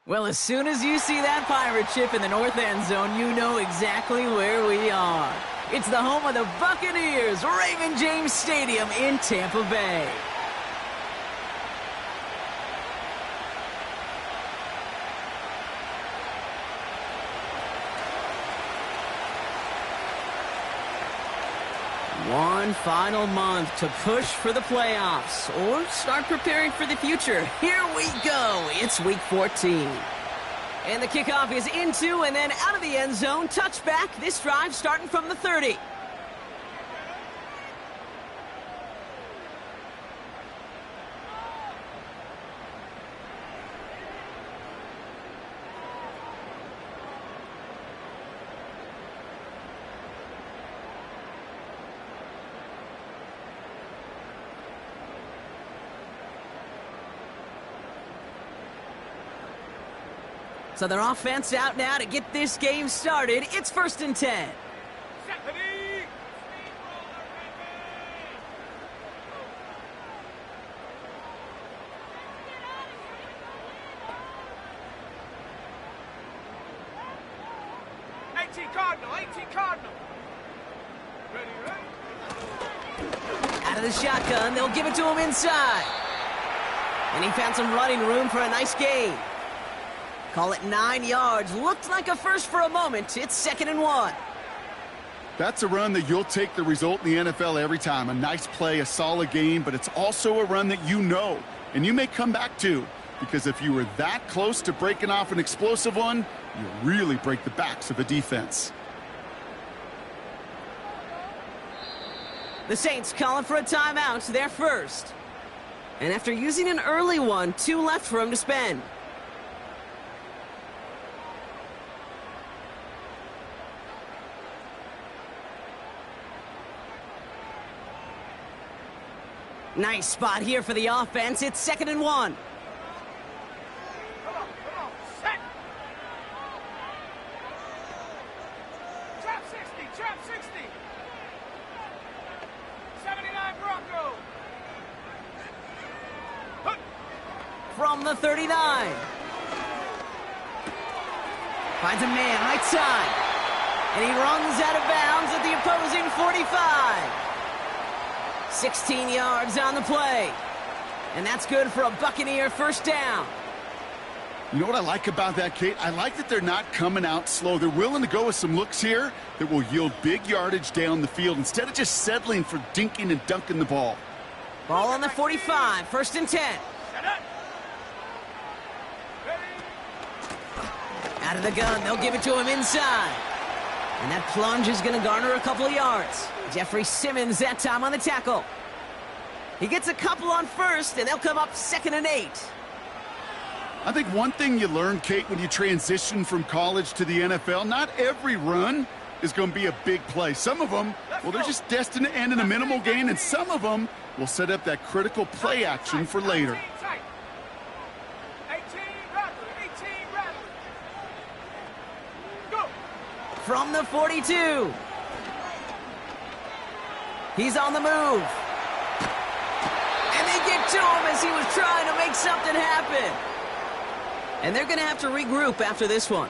Well, as soon as you see that pirate ship in the north end zone, you know exactly where we are. It's the home of the Buccaneers, Raymond James Stadium in Tampa Bay. One final month to push for the playoffs or start preparing for the future. Here we go. It's week 14. And the kickoff is into and then out of the end zone. Touchback. This drive starting from the 30. So their offense out now to get this game started. It's 1st and 10. Cardinal. Ready. Out of the shotgun, they'll give it to him inside. And he found some running room for a nice gain. Call it 9 yards. Looked like a first for a moment. It's 2nd and 1. That's a run that you'll take the result in the NFL every time. A nice play, a solid game, but it's also a run that you know, and you may come back to, because if you were that close to breaking off an explosive one, you really break the backs of a defense. The Saints calling for a timeout. They're first. And after using an early one, 2 left for him to spend. Nice spot here for the offense. It's 2nd and 1. Come on. Set. Trap 60. 79 Bronco. From the 39. Finds a man right side. And he runs out of bounds at the opposing 45. 16 yards on the play. And that's good for a Buccaneer first down. You know what I like about that, Kate? I like that they're not coming out slow. They're willing to go with some looks here that will yield big yardage down the field instead of just settling for dinking and dunking the ball. Ball on the 45, 1st and 10. Out of the gun, they'll give it to him inside. And that plunge is going to garner a couple of yards. Jeffrey Simmons that time on the tackle. He gets a couple on first, and they'll come up 2nd and 8. I think one thing you learn, Kate, when you transition from college to the NFL, not every run is going to be a big play. Some of them, well, they're just destined to end in a minimal gain, and some of them will set up that critical play action for later. 18 Rattler. Go. From the 42. He's on the move. And they get to him as he was trying to make something happen. And they're going to have to regroup after this one.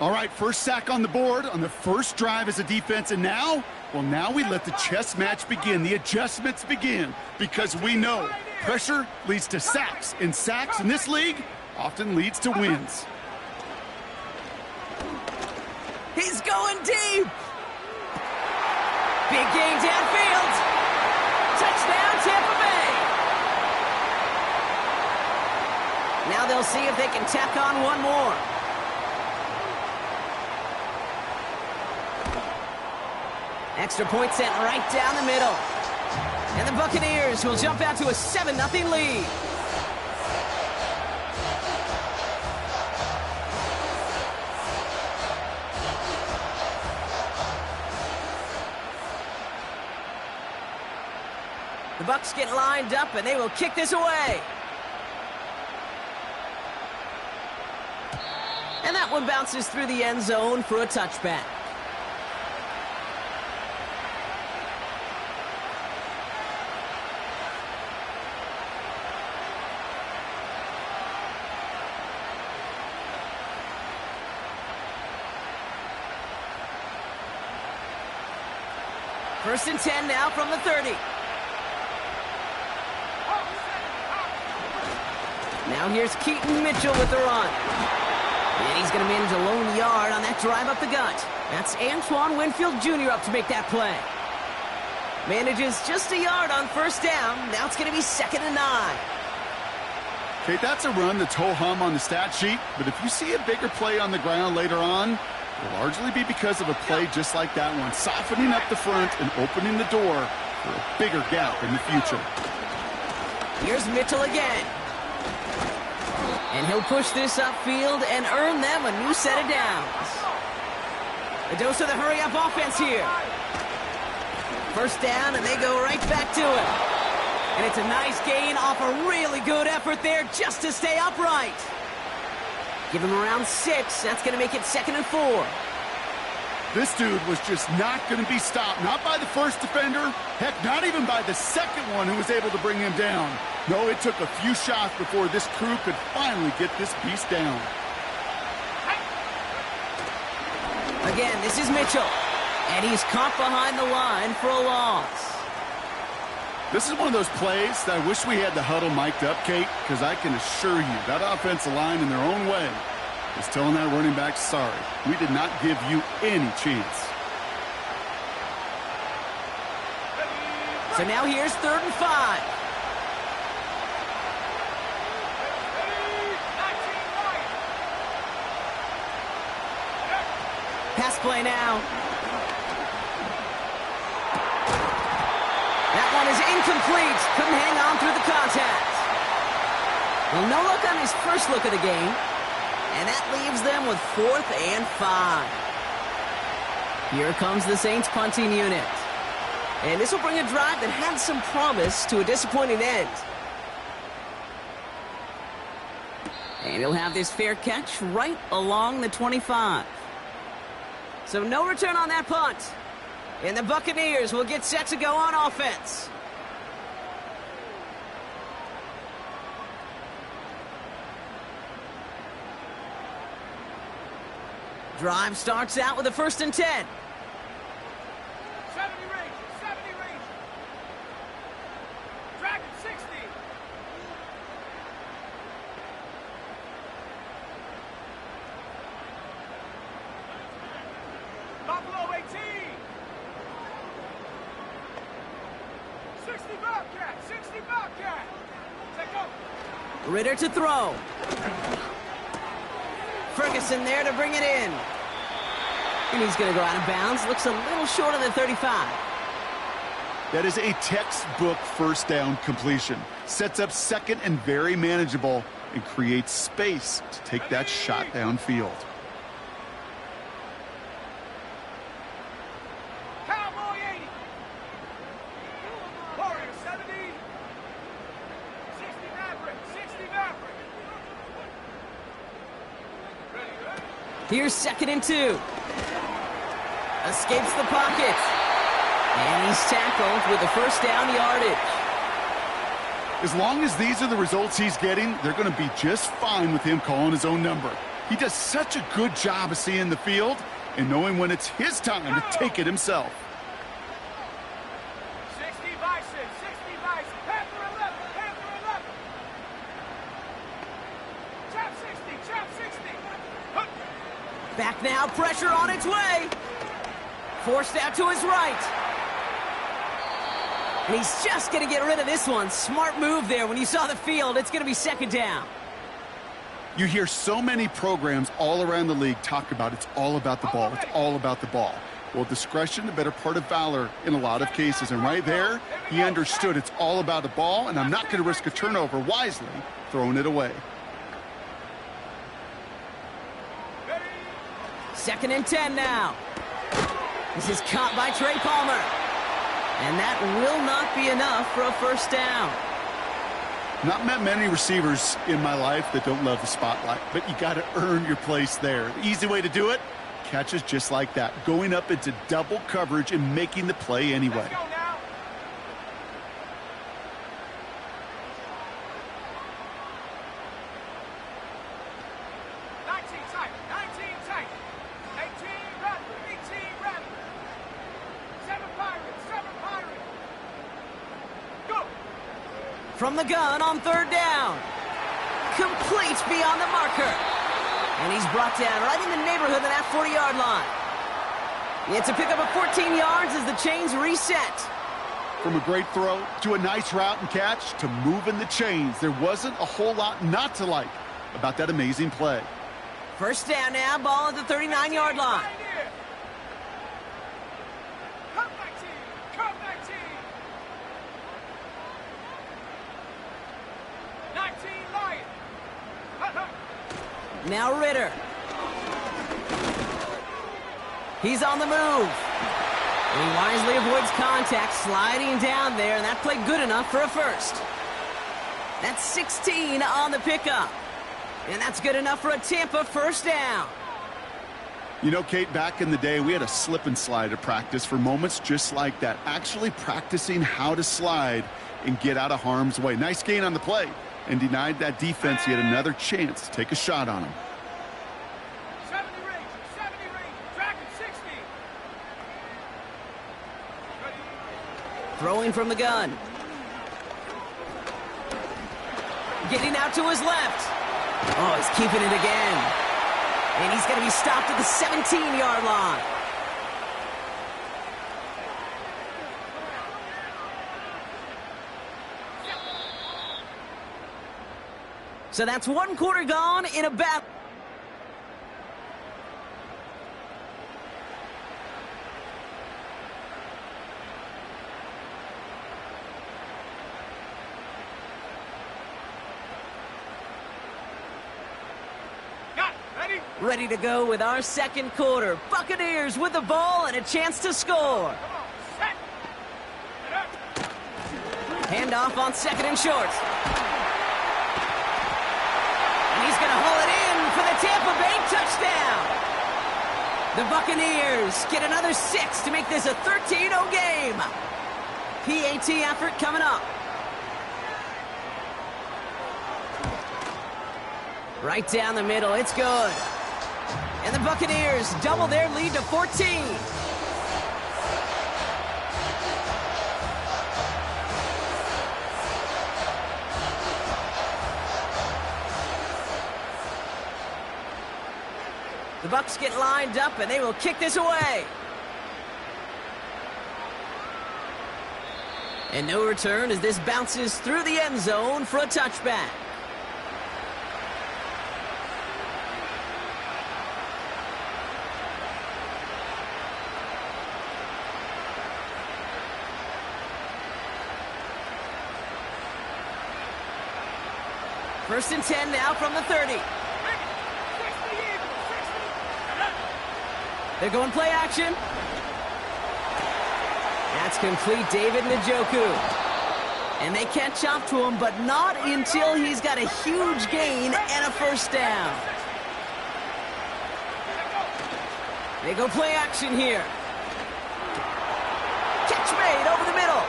All right, first sack on the board on the first drive as a defense. And now, well, now we let the chess match begin. The adjustments begin because we know pressure leads to sacks. And sacks in this league often leads to wins. He's going deep. Big game downfield. Touchdown, Tampa Bay. Now they'll see if they can tack on one more. Extra point sent right down the middle. And the Buccaneers will jump out to a 7-0 lead. The Bucs get lined up, and they will kick this away. And that one bounces through the end zone for a touchback. First and 10 now from the 30. Now here's Keaton Mitchell with the run. And he's going to manage a lone yard on that drive up the gut. That's Antoine Winfield Jr. up to make that play. Manages just a yard on first down. Now it's going to be 2nd and 9. Okay, that's a run that's ho-hum on the stat sheet, but if you see a bigger play on the ground later on, it'll largely be because of a play just like that one, softening up the front and opening the door for a bigger gap in the future. Here's Mitchell again. And he'll push this upfield and earn them a new set of downs. A dose of the hurry-up offense here. First down, and they go right back to it. And it's a nice gain off a really good effort there just to stay upright. Give him around 6. That's going to make it 2nd and 4. This dude was just not going to be stopped. Not by the first defender. Heck, not even by the second one who was able to bring him down. No, it took a few shots before this crew could finally get this beast down. Again, this is Mitchell. And he's caught behind the line for a loss. This is one of those plays that I wish we had the huddle mic'd up, Kate, because I can assure you that offensive line in their own way is telling that running back, sorry, we did not give you any chance. So now here's 3rd and 5. Pass play now. That one is incomplete. Couldn't hang on through the contact. Well, no look on his first look of the game. And that leaves them with 4th and 5. Here comes the Saints punting unit. And this will bring a drive that had some promise to a disappointing end. And he'll have this fair catch right along the 25. So no return on that punt. And the Buccaneers will get set to go on offense. Drive starts out with a 1st and 10. 70 range. Dragon 60. Buffalo 18. 60 Bobcat. Take over. Ritter to throw. Ferguson there to bring it in. And he's going to go out of bounds. Looks a little short of the 35. That is a textbook first down completion. Sets up 2nd and very manageable and creates space to take that shot downfield. Cowboy 80. Warrior 70. 60 Maverick. Here's 2nd and 2. Escapes the pocket. And he's tackled with the first down yardage. As long as these are the results he's getting, they're going to be just fine with him calling his own number. He does such a good job of seeing the field and knowing when it's his time to take it himself. 60 Bison. Panther 11. Chap 60. Back now, pressure on its way. Forced out to his right. And he's just going to get rid of this one. Smart move there. When you saw the field, it's going to be 2nd down. You hear so many programs all around the league talk about it's all about the ball. It's all about the ball. Well, discretion, the better part of valor in a lot of cases. And right there, he understood it's all about the ball, and I'm not going to risk a turnover, wisely throwing it away. 2nd and 10 now. This is caught by Trey Palmer. And that will not be enough for a first down. Not met many receivers in my life that don't love the spotlight, but you got to earn your place there. The easy way to do it, catches just like that, going up into double coverage and making the play anyway. Let's go now. Nineteen tight. 18 Rattler. 7 Pirates. From the gun on third down. Complete beyond the marker. And he's brought down right in the neighborhood of that 40-yard line. It's a pickup of 14 yards as the chains reset. From a great throw to a nice route and catch to moving the chains, there wasn't a whole lot not to like about that amazing play. First down now, ball at the 39-yard line. Come back team! Come back team! 19 Lions! Now Ritter. He's on the move. And he wisely avoids contact, sliding down there, and that played good enough for a first. That's 16 on the pickup. And that's good enough for a Tampa first down. You know, Kate, back in the day, we had a slip and slide at practice for moments just like that. Actually practicing how to slide and get out of harm's way. Nice gain on the play and denied that defense yet another chance to take a shot on him. 70 range, Dragon 60. Throwing from the gun. Getting out to his left. Oh, he's keeping it again. And he's going to be stopped at the 17-yard line. So that's one quarter gone in a battle. Ready to go with our second quarter. Buccaneers with the ball and a chance to score. Handoff on second and short. And he's going to haul it in for the Tampa Bay touchdown. The Buccaneers get another 6 to make this a 13-0 game. PAT effort coming up. Right down the middle, it's good. And the Buccaneers double their lead to 14. The Bucs get lined up and they will kick this away. And no return as this bounces through the end zone for a touchback. First and 10 now from the 30. They're going play action. That's complete, David Njoku. And they catch up to him, but not until he's got a huge gain and a first down. They go play action here. Catch made over the middle.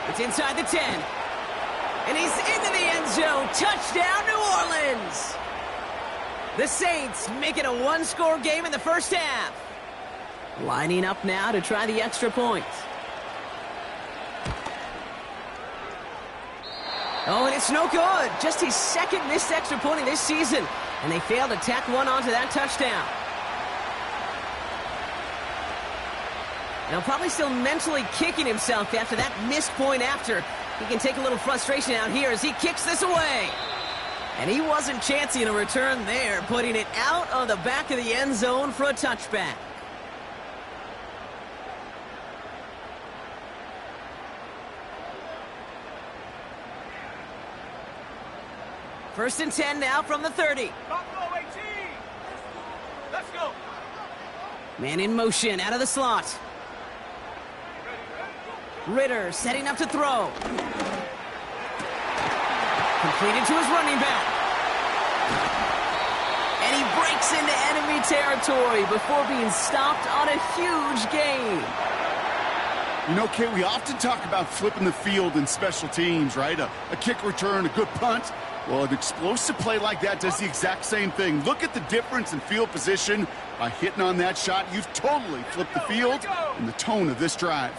It's inside the 10. And he's into the end zone. Touchdown, New Orleans. The Saints make it a one-score game in the first half. Lining up now to try the extra point. Oh, and it's no good. Just his second missed extra point of this season. And they failed to tack one onto that touchdown. Now probably still mentally kicking himself after that missed point after. He can take a little frustration out here as he kicks this away. And he wasn't chancing a return there, putting it out of the back of the end zone for a touchback. First and 10 now from the 30. Buffalo 18. Let's go. Man in motion out of the slot. Ritter setting up to throw. Completed to his running back. And he breaks into enemy territory before being stopped on a huge gain. You know, Kate, we often talk about flipping the field in special teams, right? A kick return, a good punt. Well, an explosive play like that does the exact same thing. Look at the difference in field position. By hitting on that shot, you've totally flipped the field and the tone of this drive.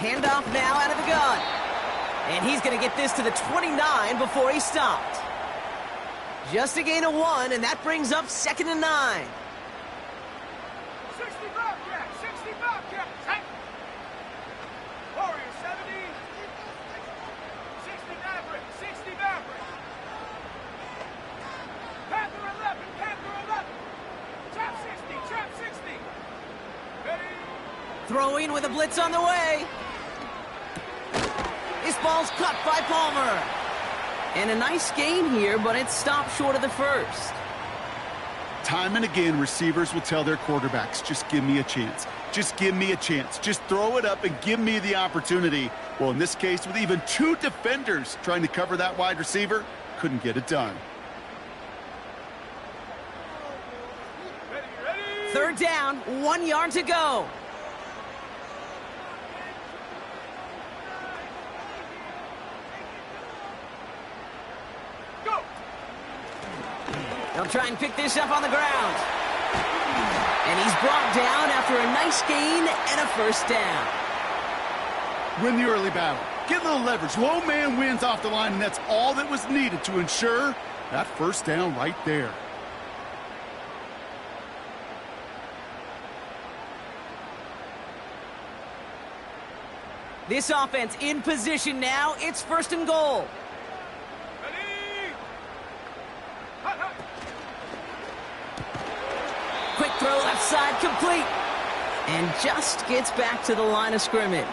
Handoff now out of the gun. And he's going to get this to the 29 before he stopped. Just a gain of 1, and that brings up 2nd and 9. 60 Bobcat, 60 Bobcat. Set. Warrior 70. 60 Maverick, 60 Maverick. Panther 11, Panther 11. Trap 60, trap 60. Ready. Throwing with a blitz on the way. This ball's cut by Palmer. And a nice gain here, but it stopped short of the first. Time and again, receivers will tell their quarterbacks, just give me a chance. Just give me a chance. Just throw it up and give me the opportunity. Well, in this case, with even 2 defenders trying to cover that wide receiver, couldn't get it done. Ready, ready. 3rd down, 1 yard to go. Go. They'll try and pick this up on the ground. And he's brought down after a nice gain and a 1st down. Win the early battle. Get a little leverage. Low man wins off the line, and that's all that was needed to ensure that 1st down right there. This offense in position now. It's 1st and goal. Ready. Hut, hut. Quick throw left side complete. And just gets back to the line of scrimmage.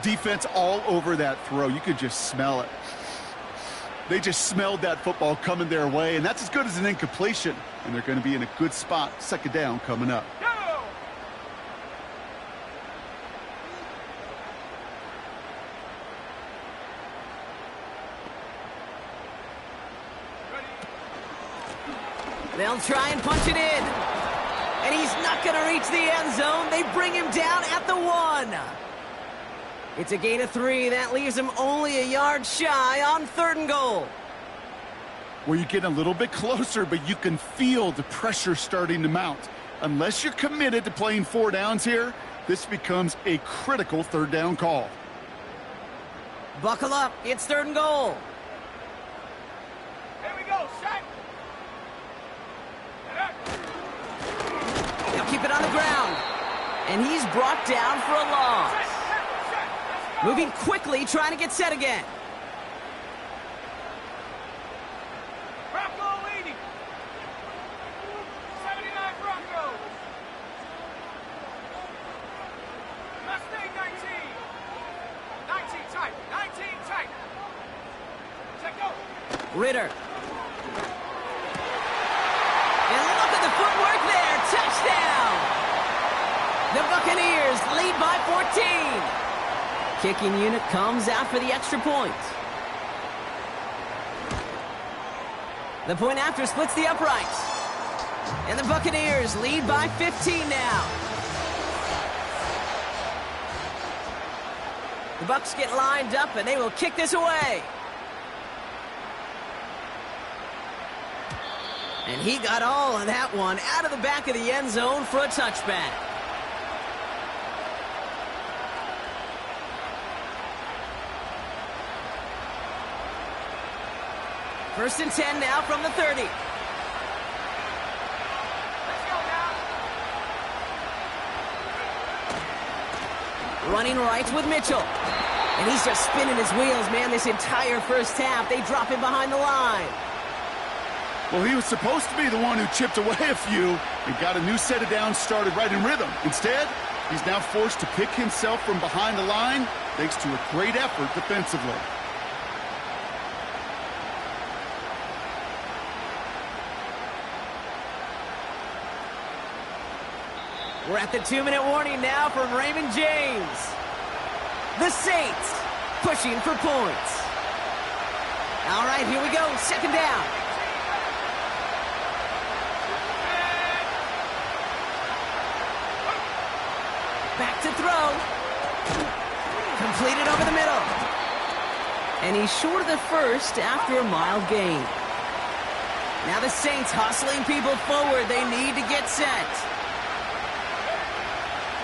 Defense all over that throw. You could just smell it. They just smelled that football coming their way, and that's as good as an incompletion. And they're going to be in a good spot. 2nd down coming up. Go. They'll try and punch it in. And he's not going to reach the end zone. They bring him down at the 1. It's a gain of 3. That leaves him only a yard shy on 3rd and goal. Well, you get a little bit closer, but you can feel the pressure starting to mount. Unless you're committed to playing 4 downs here, this becomes a critical 3rd down call. Buckle up. It's 3rd and goal. Here we go. Set. They'll keep it on the ground. And he's brought down for a loss. Set, set, set. Let's go. Moving quickly, trying to get set again. Bronco 80. 79 Broncos. Mustang 19. 19 tight. 19 tight. Check go. Ritter. And look at the footwork there. Touchdown. The Buccaneers lead by 14. Kicking unit comes out for the extra point. The point after splits the uprights. And the Buccaneers lead by 15 now. The Bucs get lined up and they will kick this away. And he got all of that one out of the back of the end zone for a touchback. First and 10 now from the 30. Let's go now. Running right with Mitchell. And he's just spinning his wheels, man, this entire first half. They drop him behind the line. Well, he was supposed to be the one who chipped away a few and got a new set of downs started right in rhythm. Instead, he's now forced to pick himself from behind the line thanks to a great effort defensively. We're at the 2-minute warning now from Raymond James. The Saints pushing for points. All right, here we go. 2nd down. Back to throw. Completed over the middle. And he's short of the first after a mild gain. Now the Saints hustling people forward. They need to get set.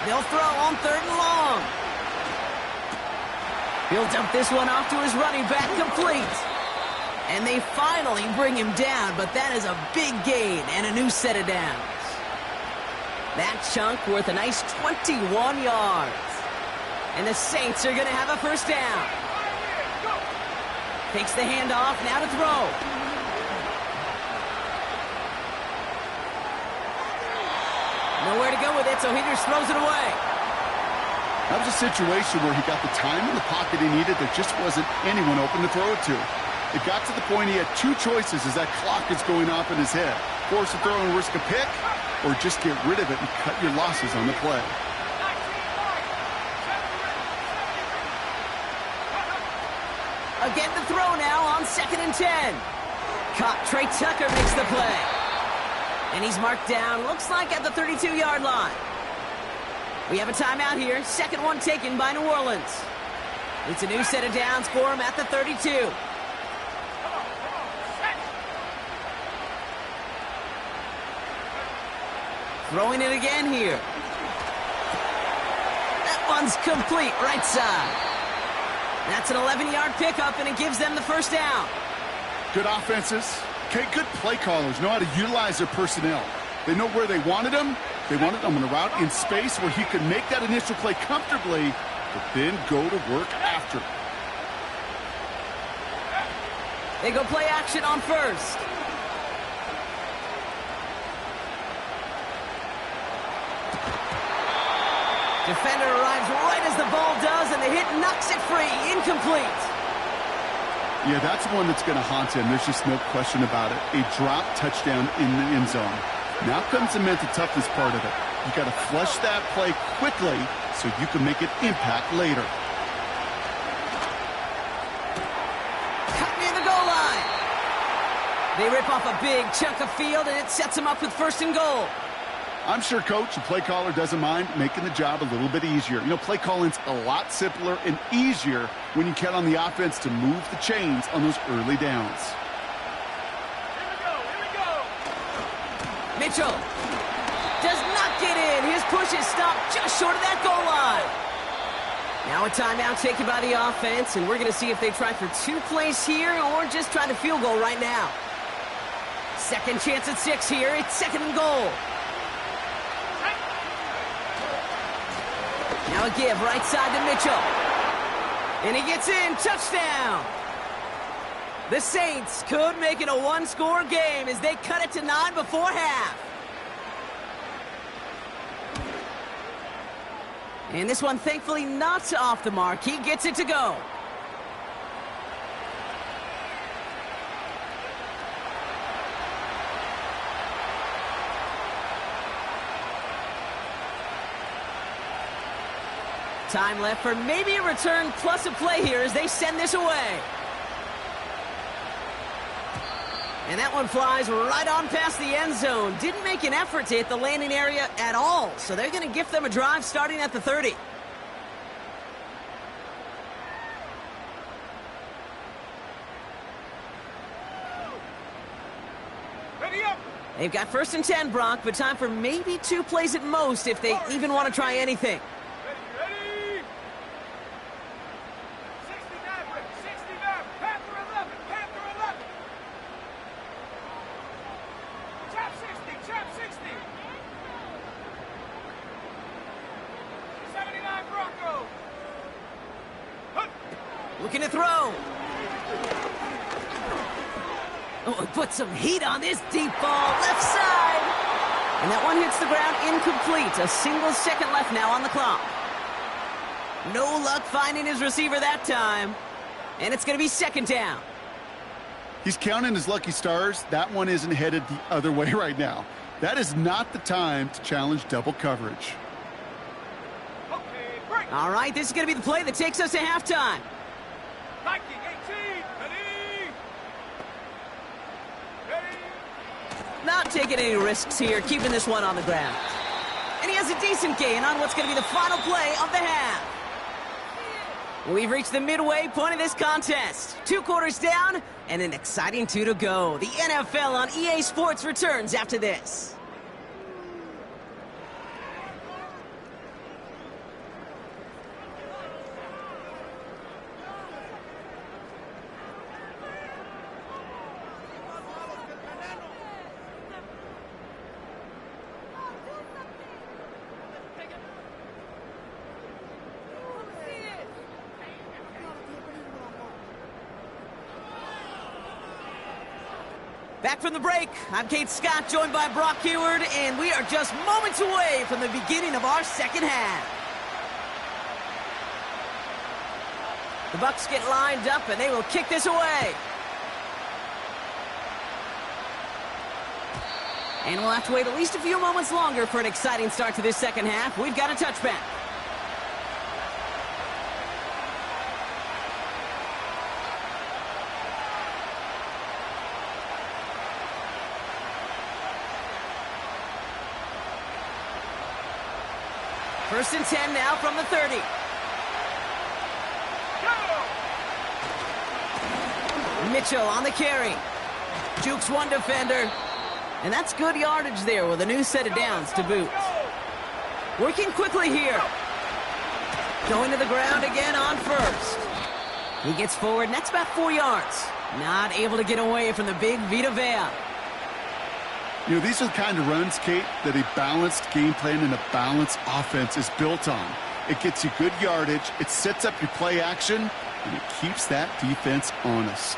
They'll throw on 3rd and long. He'll dump this one off to his running back, complete. And they finally bring him down, but that is a big gain and a new set of downs. That chunk worth a nice 21 yards. And the Saints are going to have a first down. Takes the handoff, now to throw. Nowhere to go with it, so he just throws it away. That was a situation where he got the time in the pocket he needed. There just wasn't anyone open to throw it to. It got to the point he had two choices as that clock is going off in his head. Force a throw and risk a pick, or just get rid of it and cut your losses on the play. Again to throw now on 2nd and 10. Caught. Trey Tucker makes the play. And he's marked down, looks like at the 32-yard line. We have a timeout here. Second one taken by New Orleans. It's a new set of downs for him at the 32. Throwing it again here. That one's complete, right side. That's an 11-yard pickup, and it gives them the first down. Good offenses. Okay, good play callers know how to utilize their personnel. They know where they wanted them. They wanted them on a route in space where he could make that initial play comfortably, but then go to work after. They go play action on first. Defender arrives right as the ball does, and the hit knocks it free. Incomplete. Yeah, that's one that's going to haunt him. There's just no question about it. A drop touchdown in the end zone. Now comes the mental toughness part of it. You got to flush that play quickly so you can make it impact later. Cut near the goal line. They rip off a big chunk of field, and it sets them up with 1st and goal. I'm sure Coach, the play caller, doesn't mind making the job a little bit easier. You know, play calling's a lot simpler and easier when you count on the offense to move the chains on those early downs. Here we go. Mitchell does not get in. His push is stopped just short of that goal line. Now a timeout taken by the offense, and we're going to see if they try for 2 plays here or just try the field goal right now. Second chance at 6 here. It's 2nd and goal. Now a give right side to Mitchell. And he gets in. Touchdown. The Saints could make it a 1-score game as they cut it to 9 before half. And this one, thankfully, not off the mark. He gets it to go. Time left for maybe a return plus a play here as they send this away. And that one flies right on past the end zone. Didn't make an effort to hit the landing area at all, so they're going to gift them a drive starting at the 30. Ready up. They've got 1st and 10, Brock, but time for maybe 2 plays at most if they even want to try anything. Ready. 69, Panther 11. Trap 60. 79 Broncos. Looking to throw. Oh, put some heat on this deep ball, left side. And that one hits the ground incomplete. A single second left now on the clock. No luck finding his receiver that time. And it's going to be 2nd down. He's counting his lucky stars. That one isn't headed the other way right now. That is not the time to challenge double coverage. Okay, break. All right, this is going to be the play that takes us to halftime. Viking 18. Ready. Not taking any risks here, keeping this one on the ground. And he has a decent gain on what's going to be the final play of the half. We've reached the midway point of this contest. 2 quarters down and an exciting 2 to go. The NFL on EA Sports returns after this. Back from the break, I'm Kate Scott, joined by Brock Heward, and we are just moments away from the beginning of our second half. The Bucs get lined up, and they will kick this away. And we'll have to wait at least a few moments longer for an exciting start to this second half. We've got a touchback. First and 10 now from the 30. Mitchell on the carry. Jukes one defender. And that's good yardage there with a new set of downs to boot. Working quickly here. Going to the ground again on first. He gets forward, and that's about 4 yards. Not able to get away from the big Vita Vea. You know, these are the kind of runs, Kate, that a balanced game plan and a balanced offense is built on. It gets you good yardage, it sets up your play action, and it keeps that defense honest.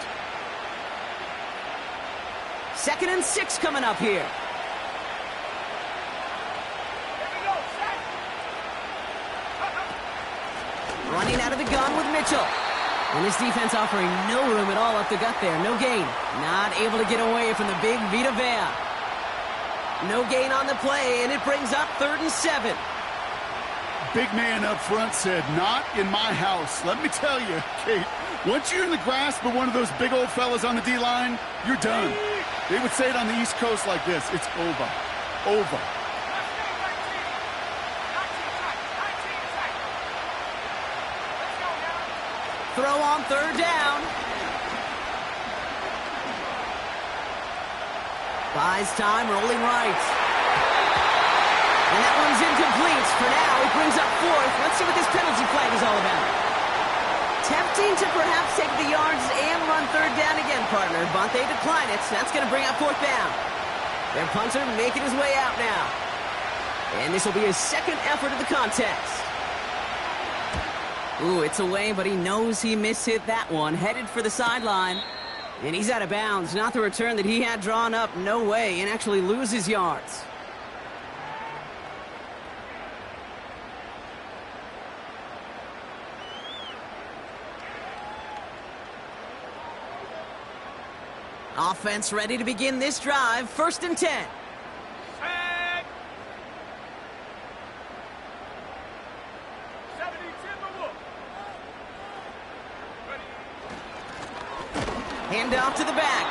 2nd and 6 coming up here. Running out of the gun with Mitchell. And his defense offering no room at all up the gut there. No gain. Not able to get away from the big Vita Vea. No gain on the play, and it brings up 3rd and 7. Big man up front said, "Not in my house." Let me tell you, Kate, once you're in the grasp of one of those big old fellas on the D-line, you're done. They would say it on the East Coast like this: it's over. Over. Throw on 3rd down. Buys time, rolling right. And that one's incomplete. For now, it brings up 4th. Let's see what this penalty flag is all about. Tempting to perhaps take the yards and run 3rd down again, partner, but they decline it. That's going to bring up 4th down. Their punter making his way out now. And this will be his 2nd effort of the contest. Ooh, it's away, but he knows he mishit that one. Headed for the sideline. And he's out of bounds. Not the return that he had drawn up. No way. And actually loses yards. Offense ready to begin this drive. 1st and 10. Hand off to the back.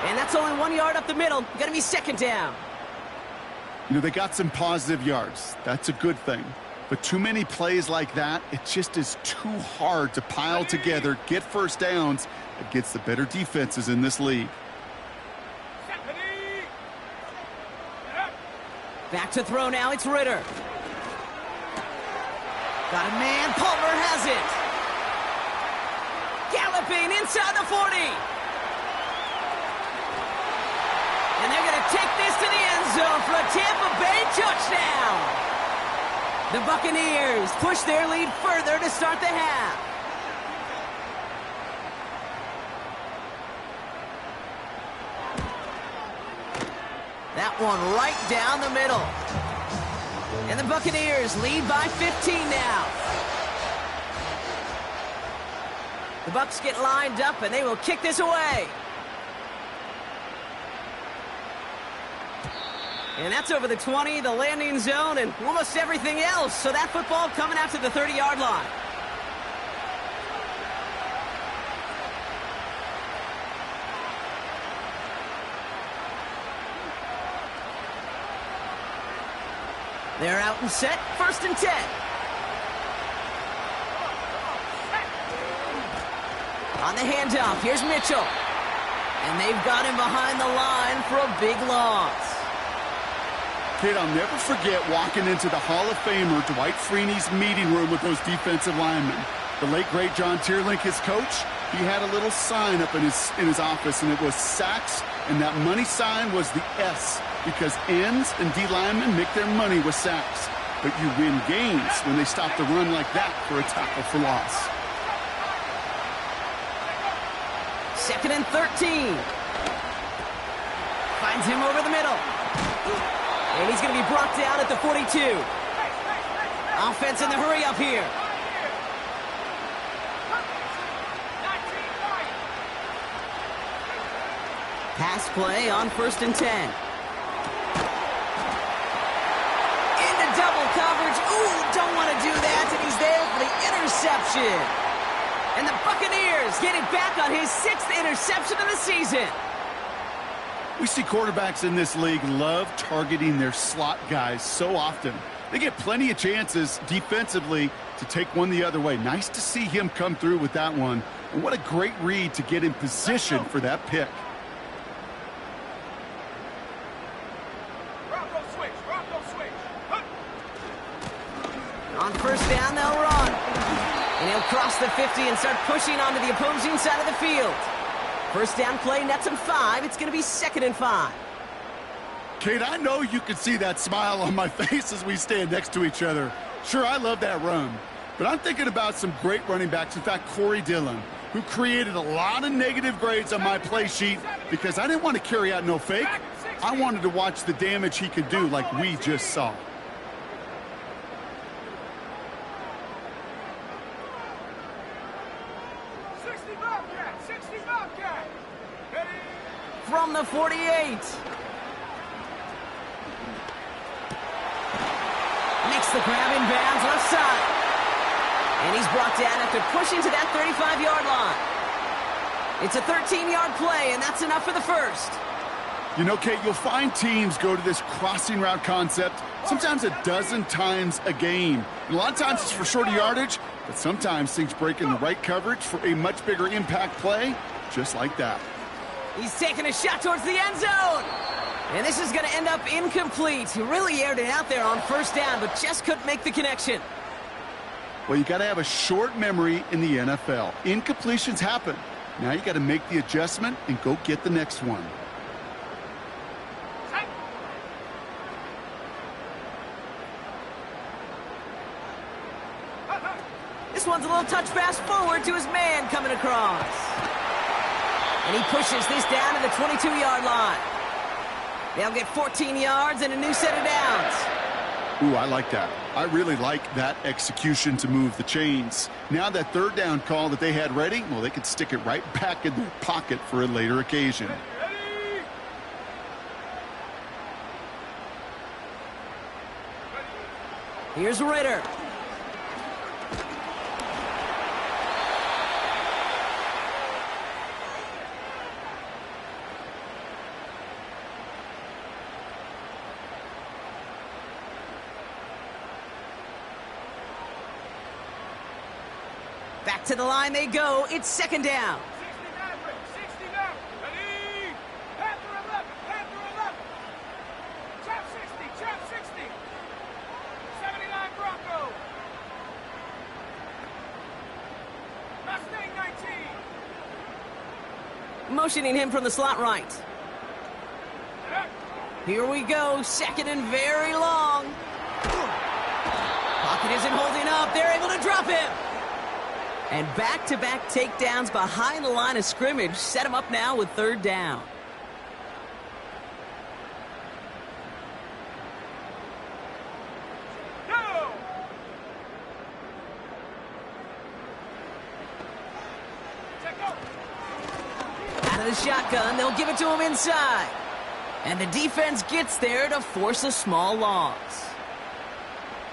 And that's only 1 yard up the middle. Going to be 2nd down. You know, they got some positive yards. That's a good thing. But too many plays like that, it just is too hard to pile together, get first downs against the better defenses in this league. Back to throw now. It's Ritter. Got a man. Palmer has it. Galloping inside the 40. And they're going to take this to the end zone for a Tampa Bay touchdown. The Buccaneers push their lead further to start the half. That one right down the middle. And the Buccaneers lead by 15 now. The Bucs get lined up, and they will kick this away. And that's over the 20, the landing zone, and almost everything else. So that football coming out to the 30-yard line. They're out and set. 1st and 10. On the handoff, here's Mitchell. And they've got him behind the line for a big loss. Kid, I'll never forget walking into the Hall of Famer Dwight Freeney's meeting room with those defensive linemen. The late, great John Tierlink, his coach, he had a little sign up in his office, and it was sacks, and that money sign was the S, because ends and D linemen make their money with sacks. But you win games when they stop the run like that for a tackle for loss. 2nd and 13. Finds him over the middle. And he's going to be brought down at the 42. Offense in the hurry up here. Pass play on 1st and 10. Into double coverage. Ooh, don't want to do that. And he's there for the interception. And the Buccaneers get it back on his 6th interception of the season. We see quarterbacks in this league love targeting their slot guys so often. They get plenty of chances defensively to take one the other way. Nice to see him come through with that one. And what a great read to get in position for that pick. On 1st down, they'll run. And he'll cross the 50 and start pushing onto the opposing side of the field. 1st down play, nets him 5. It's going to be 2nd and 5. Kate, I know you can see that smile on my face as we stand next to each other. Sure, I love that run. But I'm thinking about some great running backs. In fact, Corey Dillon, who created a lot of negative grades on my play sheet because I didn't want to carry out no fake. I wanted to watch the damage he could do like we just saw. From the 48. Makes the grab in bounds left side. And he's brought down after pushing to that 35-yard line. It's a 13-yard play, and that's enough for the 1st. You know, Kate, you'll find teams go to this crossing route concept sometimes a dozen times a game. And a lot of times it's for shorter yardage, but sometimes things break in the right coverage for a much bigger impact play, just like that. He's taking a shot towards the end zone. And this is going to end up incomplete. He really aired it out there on 1st down, but just couldn't make the connection. Well, you got to have a short memory in the NFL. Incompletions happen. Now you got to make the adjustment and go get the next one. This one's a little touch pass forward to his man coming across. And he pushes this down to the 22-yard line. They'll get 14 yards and a new set of downs. Ooh, I like that. I really like that execution to move the chains. Now that 3rd down call that they had ready, well, they could stick it right back in their pocket for a later occasion. Here's Ritter. Back to the line they go. It's 2nd down. 69. Ready. Panther 11. Panther 11. Trap 60. Trap 60. 79 Bronco. Mustang 19. Motioning him from the slot right. Here we go. 2nd and very long. Pocket isn't holding up. They're able to drop him. And back-to-back takedowns behind the line of scrimmage set him up now with 3rd down. Go! Out of the shotgun, they'll give it to him inside. And the defense gets there to force a small loss.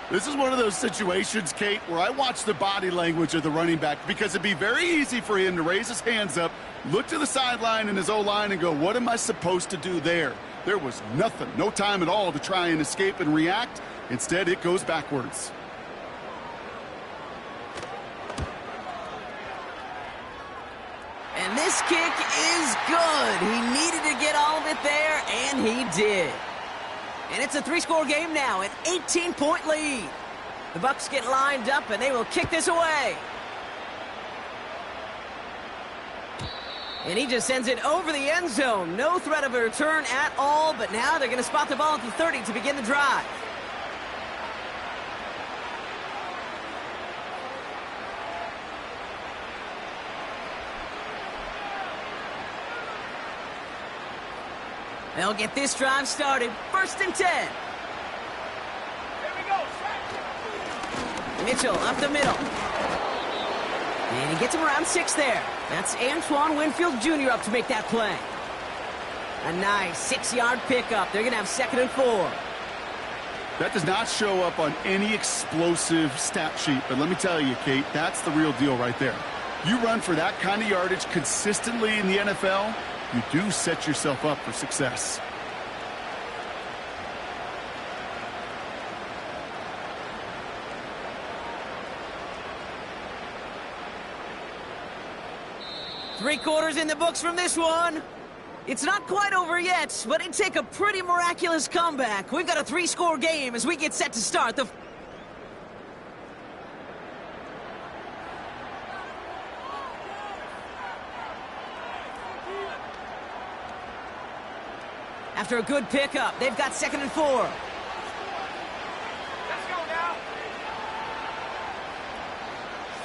This is one of those situations, Kate, where I watch the body language of the running back because it'd be very easy for him to raise his hands up, look to the sideline in his O-line and go, what am I supposed to do there? There was nothing, no time at all to try and escape and react. Instead, it goes backwards. And this kick is good. He needed to get all of it there, and he did. And it's a 3-score game now, an 18-point lead. The Bucs get lined up, and they will kick this away. And he just sends it over the end zone. No threat of a return at all, but now they're going to spot the ball at the 30 to begin the drive. They'll get this drive started. 1st and 10. Here we go. Mitchell up the middle. And he gets him around 6 there. That's Antoine Winfield Jr. up to make that play. A nice 6-yard pickup. They're going to have 2nd and 4. That does not show up on any explosive stat sheet, but let me tell you, Kate, that's the real deal right there. You run for that kind of yardage consistently in the NFL, you do set yourself up for success. Three quarters in the books from this one. It's not quite over yet, but it'd take a pretty miraculous comeback. We've got a 3-score game as we get set to start the... After a good pickup, they've got 2nd and 4. Let's go now.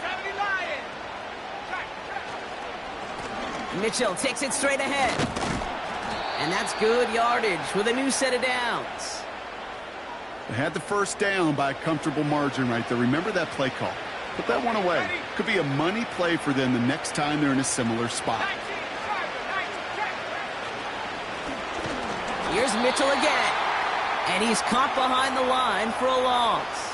70 Lions. Track. Mitchell takes it straight ahead. And that's good yardage with a new set of downs. They had the 1st down by a comfortable margin right there. Remember that play call. Put that one away. Could be a money play for them the next time they're in a similar spot. 19, check. Here's Mitchell again. And he's caught behind the line for a loss.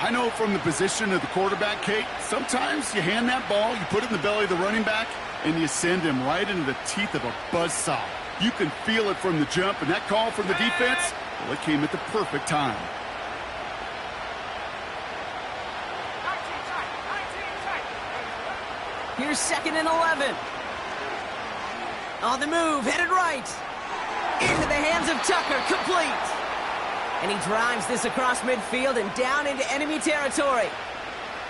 I know from the position of the quarterback, Kate, sometimes you hand that ball, you put it in the belly of the running back, and you send him right into the teeth of a buzzsaw. You can feel it from the jump, and that call from the defense, well, it came at the perfect time. 19, check. Here's 2nd and 11. On the move, headed right. Into the hands of Tucker, complete. And he drives this across midfield and down into enemy territory.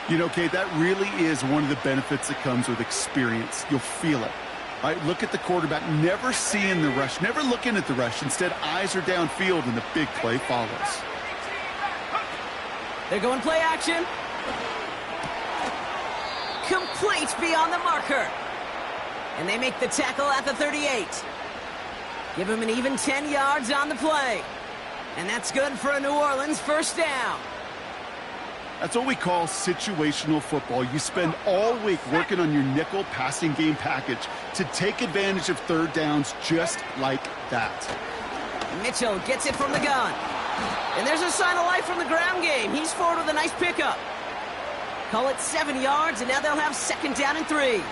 You know, Kate, that really is one of the benefits that comes with experience. You'll feel it. All right, look at the quarterback, never seeing the rush, never looking at the rush. Instead, eyes are downfield, and the big play follows. They're going play action. Complete beyond the marker. And they make the tackle at the 38. Give him an even 10 yards on the play. And that's good for a New Orleans 1st down. That's what we call situational football. You spend all week working on your nickel passing game package to take advantage of 3rd downs just like that. Mitchell gets it from the gun. And there's a sign of life from the ground game. He's forward with a nice pickup. Call it 7 yards, and now they'll have 2nd down and 3.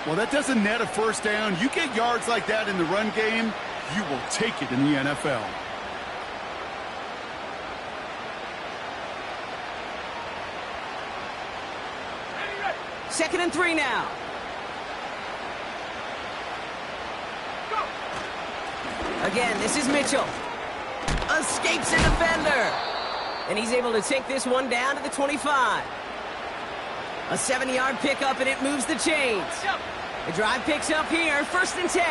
Well, that doesn't net a 1st down. You get yards like that in the run game, you will take it in the NFL. Ready. 2nd and 3 now. Go. Again, this is Mitchell. Escapes a defender. And he's able to take this one down to the 25. A 7-yard pickup, and it moves the chains. The drive picks up here, 1st and 10.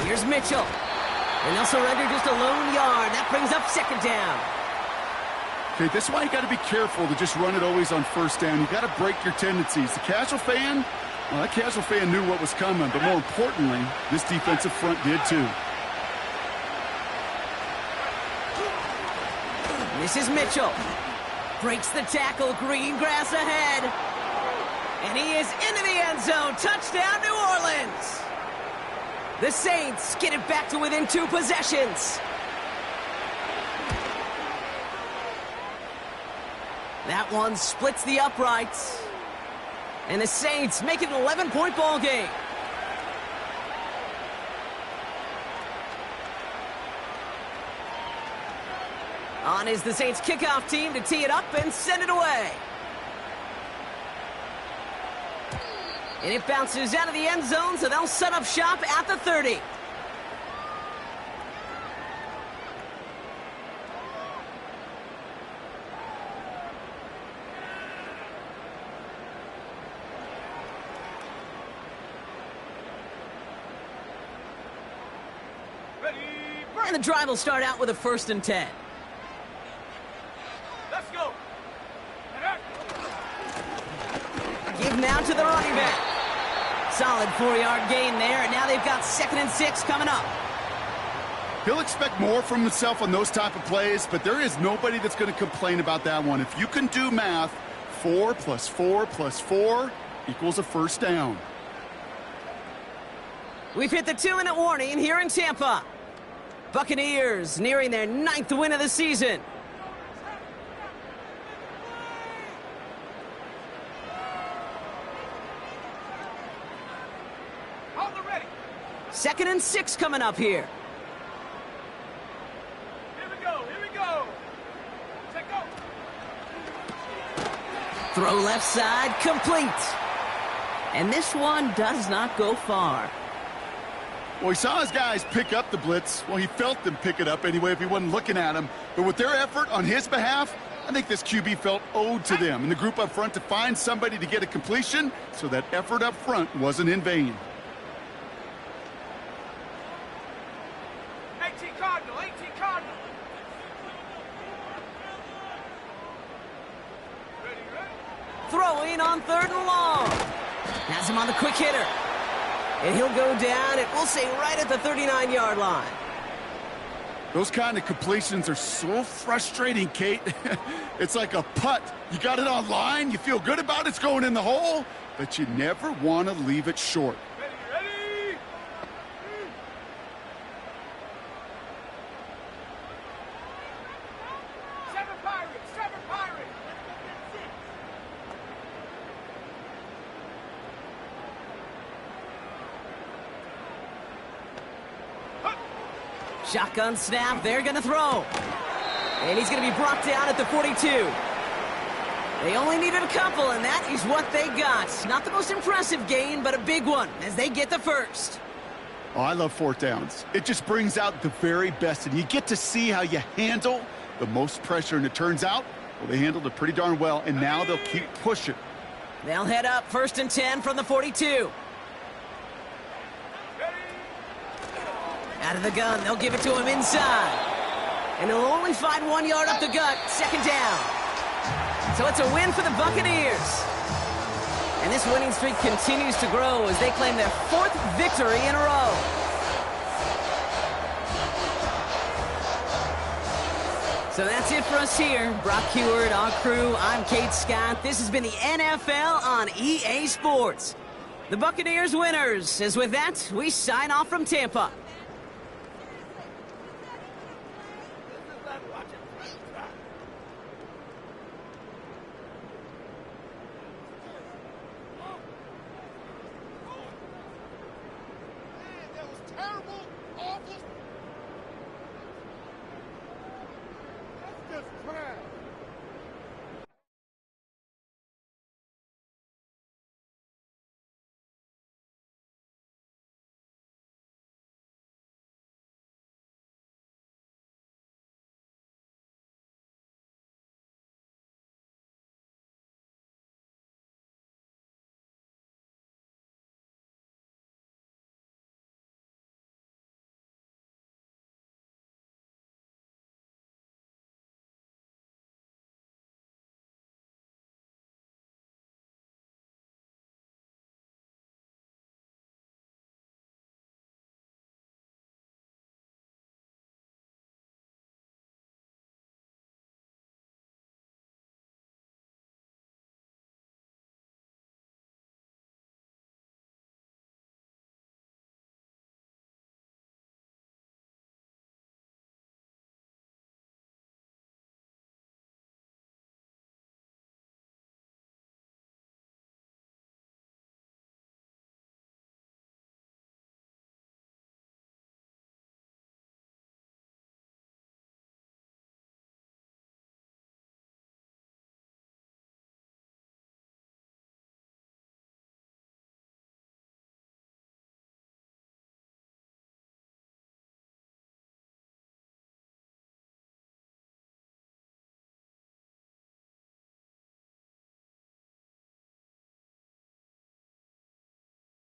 Here's Mitchell. And they'll surrender just a lone yard. That brings up 2nd down. Okay, this is why you got to be careful to just run it always on 1st down. You got to break your tendencies. The casual fan, well, that casual fan knew what was coming, but more importantly, this defensive front did too. This is Mitchell. Breaks the tackle, green grass ahead. And he is into the end zone. Touchdown, New Orleans. The Saints get it back to within 2 possessions. That one splits the uprights. And the Saints make it an 11-point ball game. On is the Saints kickoff team to tee it up and send it away. And it bounces out of the end zone, so they'll set up shop at the 30. Ready. And the drive will start out with a 1st and 10. Let's go. off now to the running back. Solid 4-yard gain there, and now they've got 2nd and 6 coming up. He'll expect more from himself on those type of plays, but there is nobody that's going to complain about that one. If you can do math, 4 plus 4 plus 4 equals a first down. We've hit the 2-minute warning here in Tampa. Buccaneers nearing their 9th win of the season. Hold the ready. 2nd and 6 coming up here. Here we go. Here we go. Check go. Throw left side, complete. And this one does not go far. Well, he saw his guys pick up the blitz. Well, he felt them pick it up anyway if he wasn't looking at them. But with their effort on his behalf, I think this QB felt owed to them and the group up front to find somebody to get a completion, so that effort up front wasn't in vain. 18 Cardinal. 18 Cardinal. Ready, ready. Throwing on 3rd and long. Has him on the quick hitter. And he'll go down, and we'll say right at the 39-yard line. Those kind of completions are so frustrating, Kate. It's like a putt. You got it on line, you feel good about it's going in the hole, but you never want to leave it short. Ready, ready. Seven Pirates. 7 Pirates. Shotgun snap, they're going to throw. And he's going to be brought down at the 42. They only needed a couple, and that is what they got. Not the most impressive gain, but a big one as they get the first. Oh, I love 4th downs. It just brings out the very best, and you get to see how you handle the most pressure, and it turns out, well, they handled it pretty darn well, and now they'll keep pushing. They'll head up 1st and 10 from the 42. Out of the gun, they'll give it to him inside. And he'll only find 1 yard up the gut, 2nd down. So it's a win for the Buccaneers. And this winning streak continues to grow as they claim their 4th victory in a row. So that's it for us here. Brock Huard, our crew, I'm Kate Scott. This has been the NFL on EA Sports. The Buccaneers winners, as with that, we sign off from Tampa.